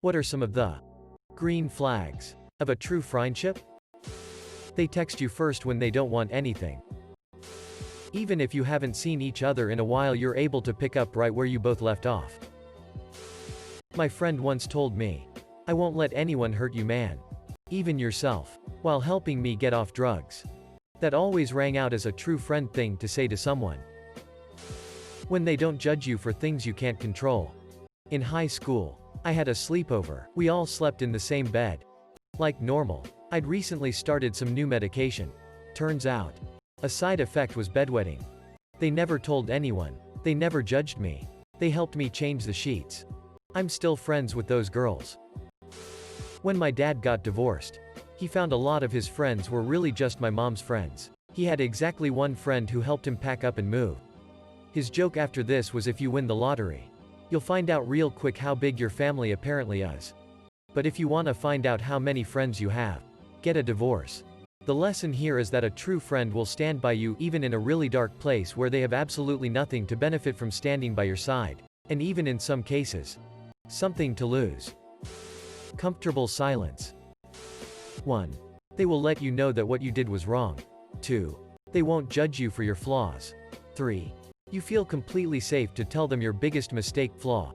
What are some of the green flags of a true friendship? They text you first when they don't want anything. Even if you haven't seen each other in a while, you're able to pick up right where you both left off. My friend once told me, "I won't let anyone hurt you, man. Even yourself," while helping me get off drugs. That always rang out as a true friend thing to say to someone. When they don't judge you for things you can't control. In high school, I had a sleepover. We all slept in the same bed. Like normal. I'd recently started some new medication. Turns out, a side effect was bedwetting. They never told anyone. They never judged me. They helped me change the sheets. I'm still friends with those girls. When my dad got divorced, he found a lot of his friends were really just my mom's friends. He had exactly one friend who helped him pack up and move. His joke after this was, if you win the lottery, you'll find out real quick how big your family apparently is. But if you want to find out how many friends you have, get a divorce. The lesson here is that a true friend will stand by you even in a really dark place where they have absolutely nothing to benefit from standing by your side, and even in some cases, something to lose. Comfortable silence. 1. They will let you know that what you did was wrong. 2. They won't judge you for your flaws. 3. You feel completely safe to tell them your biggest mistake, flaw.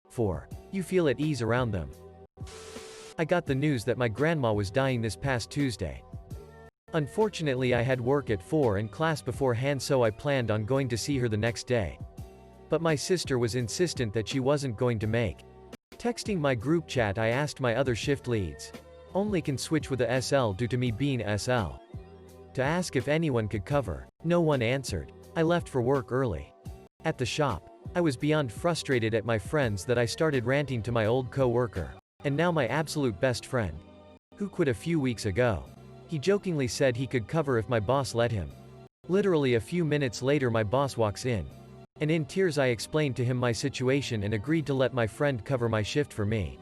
4. You feel at ease around them. I got the news that my grandma was dying this past Tuesday. Unfortunately, I had work at 4 and class beforehand, so I planned on going to see her the next day. But my sister was insistent that she wasn't going to make. Texting my group chat, I asked my other shift leads. Only can switch with a SL due to me being SL. To ask if anyone could cover. No one answered. I left for work early. At the shop, I was beyond frustrated at my friends that I started ranting to my old co-worker. And now my absolute best friend, who quit a few weeks ago. He jokingly said he could cover if my boss let him. Literally a few minutes later, my boss walks in. And in tears I explained to him my situation and agreed to let my friend cover my shift for me.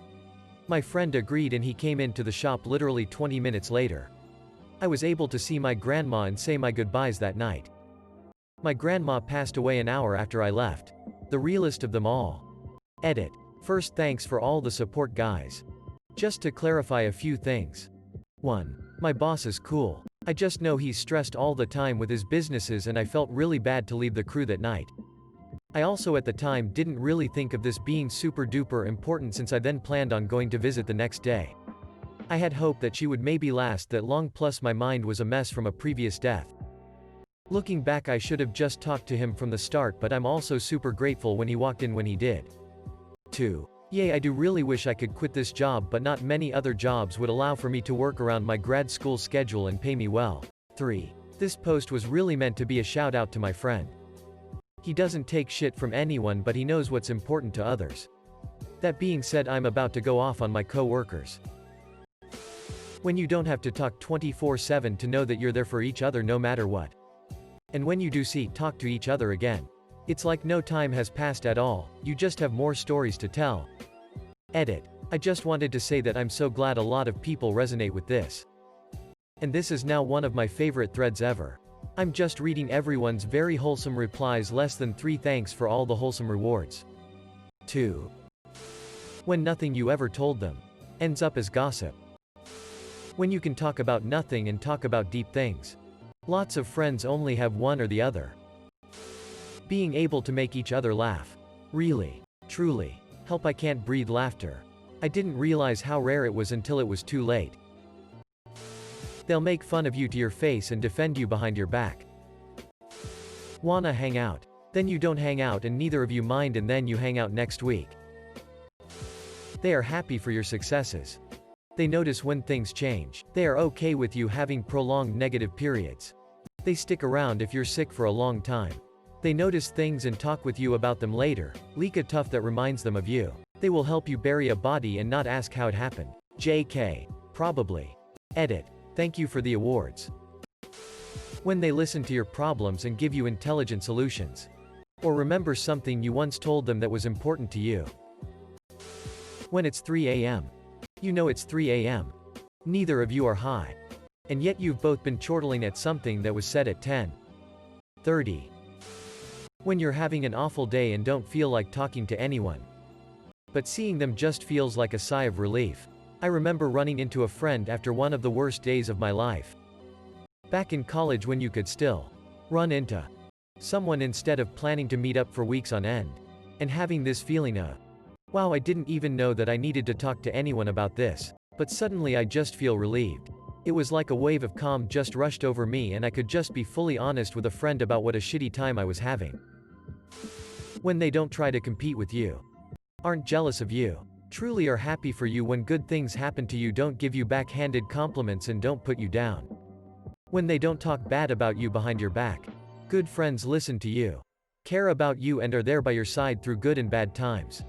My friend agreed and he came into the shop literally 20 minutes later. I was able to see my grandma and say my goodbyes that night. My grandma passed away an hour after I left. The realest of them all. Edit. First, thanks for all the support, guys. Just to clarify a few things. 1. My boss is cool. I just know he's stressed all the time with his businesses and I felt really bad to leave the crew that night. I also at the time didn't really think of this being super duper important since I then planned on going to visit the next day. I had hoped that she would maybe last that long, plus my mind was a mess from a previous death. Looking back, I should have just talked to him from the start, but I'm also super grateful when he walked in when he did. 2. Yay, I do really wish I could quit this job, but not many other jobs would allow for me to work around my grad school schedule and pay me well. 3. This post was really meant to be a shout out to my friend. He doesn't take shit from anyone, but he knows what's important to others. That being said, I'm about to go off on my co-workers. When you don't have to talk 24/7 to know that you're there for each other no matter what. And when you do talk to each other again, it's like no time has passed at all, you just have more stories to tell. Edit. I just wanted to say that I'm so glad a lot of people resonate with this. And this is now one of my favorite threads ever. I'm just reading everyone's very wholesome replies. Less than 3 thanks for all the wholesome rewards. 2. When nothing you ever told them ends up as gossip. When you can talk about nothing and talk about deep things. Lots of friends only have one or the other. Being able to make each other laugh. Really. Truly. Help, I can't breathe laughter. I didn't realize how rare it was until it was too late. They'll make fun of you to your face and defend you behind your back. Wanna hang out? Then you don't hang out and neither of you mind, and then you hang out next week. They are happy for your successes. They notice when things change. They are okay with you having prolonged negative periods. They stick around if you're sick for a long time. They notice things and talk with you about them later. Leak a tuff that reminds them of you. They will help you bury a body and not ask how it happened. JK. Probably. Edit. Thank you for the awards. When they listen to your problems and give you intelligent solutions. Or remember something you once told them that was important to you. When it's 3 a.m. You know it's 3 a.m. Neither of you are high. And yet you've both been chortling at something that was said at 10:30. When you're having an awful day and don't feel like talking to anyone. but seeing them just feels like a sigh of relief. I remember running into a friend after one of the worst days of my life. Back in college when you could still run into someone instead of planning to meet up for weeks on end. And having this feeling of, wow, I didn't even know that I needed to talk to anyone about this. But suddenly I just feel relieved. It was like a wave of calm just rushed over me and I could just be fully honest with a friend about what a shitty time I was having. When they don't try to compete with you, aren't jealous of you, truly are happy for you when good things happen to you, don't give you backhanded compliments and don't put you down. When they don't talk bad about you behind your back. Good friends listen to you, care about you and are there by your side through good and bad times.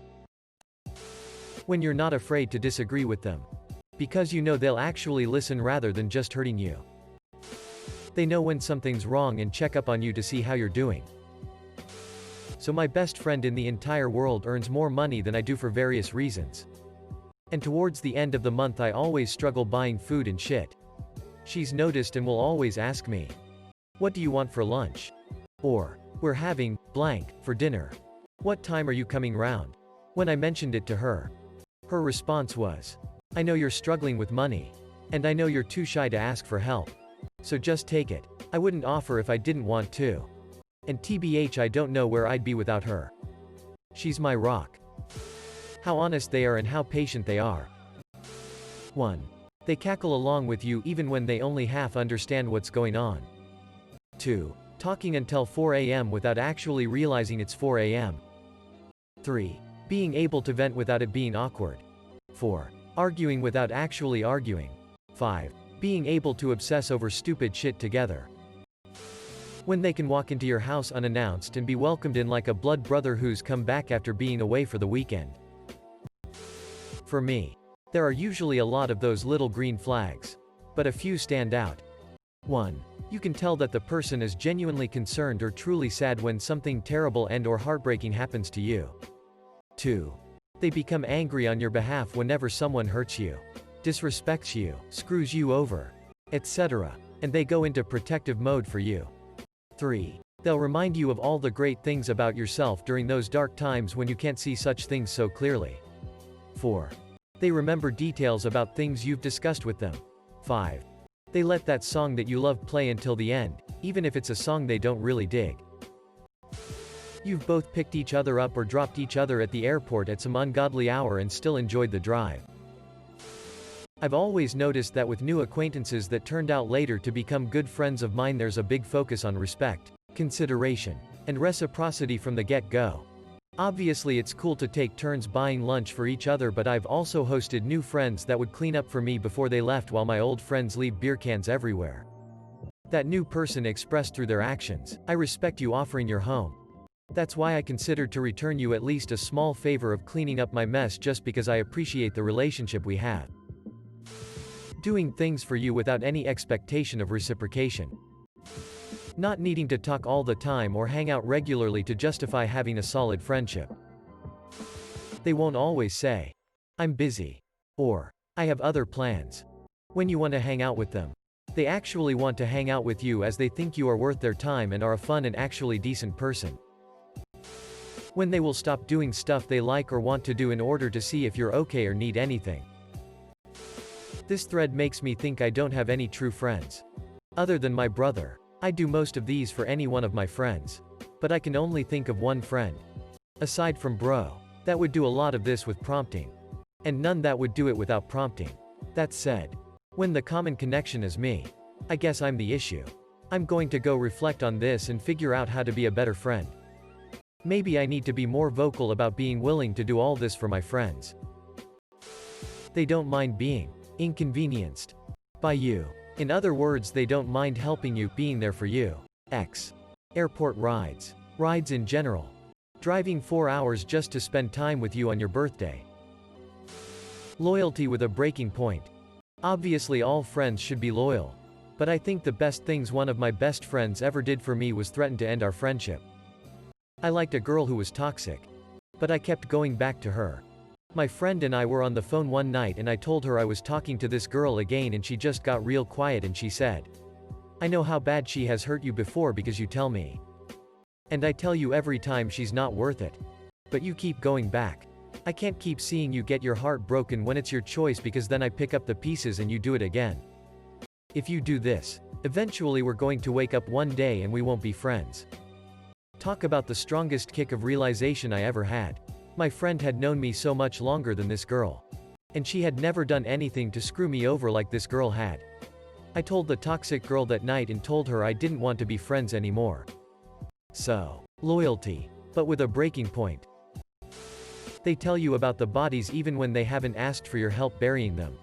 When you're not afraid to disagree with them. Because you know they'll actually listen rather than just hurting you. They know when something's wrong and check up on you to see how you're doing. So my best friend in the entire world earns more money than I do for various reasons. And towards the end of the month I always struggle buying food and shit. She's noticed and will always ask me, "What do you want for lunch?" Or, "We're having blank for dinner. What time are you coming round?" When I mentioned it to her, her response was, "I know you're struggling with money. And I know you're too shy to ask for help. So just take it." I wouldn't offer if I didn't want to. And TBH, I don't know where I'd be without her. She's my rock. How honest they are and how patient they are. 1. They cackle along with you even when they only half understand what's going on. 2. Talking until 4 a.m. without actually realizing it's 4 a.m. 3. Being able to vent without it being awkward. 4. Arguing without actually arguing. 5. Being able to obsess over stupid shit together. When they can walk into your house unannounced and be welcomed in like a blood brother who's come back after being away for the weekend. For me, there are usually a lot of those little green flags. But a few stand out. 1. You can tell that the person is genuinely concerned or truly sad when something terrible and/or heartbreaking happens to you. 2. They become angry on your behalf whenever someone hurts you, disrespects you, screws you over, etc. And they go into protective mode for you. 3. They'll remind you of all the great things about yourself during those dark times when you can't see such things so clearly. 4. They remember details about things you've discussed with them. 5. They let that song that you love play until the end, even if it's a song they don't really dig. You've both picked each other up or dropped each other at the airport at some ungodly hour and still enjoyed the drive. I've always noticed that with new acquaintances that turned out later to become good friends of mine, there's a big focus on respect, consideration, and reciprocity from the get-go. Obviously it's cool to take turns buying lunch for each other, but I've also hosted new friends that would clean up for me before they left while my old friends leave beer cans everywhere. That new person expressed through their actions, "I respect you offering your home. That's why I considered to return you at least a small favor of cleaning up my mess just because I appreciate the relationship we have." Doing things for you without any expectation of reciprocation. Not needing to talk all the time or hang out regularly to justify having a solid friendship. They won't always say, "I'm busy," or "I have other plans," when you want to hang out with them. They actually want to hang out with you as they think you are worth their time and are a fun and actually decent person. When they will stop doing stuff they like or want to do in order to see if you're okay or need anything. This thread makes me think I don't have any true friends. Other than my brother. I do most of these for any one of my friends. But I can only think of one friend. Aside from bro. That would do a lot of this with prompting. And none that would do it without prompting. That said, when the common connection is me, I guess I'm the issue. I'm going to go reflect on this and figure out how to be a better friend. Maybe I need to be more vocal about being willing to do all this for my friends. They don't mind being inconvenienced by you. In other words, they don't mind helping you, being there for you. X. Airport rides. Rides in general. Driving 4 hours just to spend time with you on your birthday. Loyalty with a breaking point. Obviously all friends should be loyal. But I think the best things one of my best friends ever did for me was threaten to end our friendship. I liked a girl who was toxic. But I kept going back to her. My friend and I were on the phone one night and I told her I was talking to this girl again and she just got real quiet and she said, "I know how bad she has hurt you before because you tell me. And I tell you every time she's not worth it. But you keep going back. I can't keep seeing you get your heart broken when it's your choice because then I pick up the pieces and you do it again. If you do this, eventually we're going to wake up one day and we won't be friends. Talk about the strongest kick of realization I ever had. My friend had known me so much longer than this girl. And she had never done anything to screw me over like this girl had. I told the toxic girl that night and told her I didn't want to be friends anymore. So, loyalty. But with a breaking point. They tell you about the bodies even when they haven't asked for your help burying them.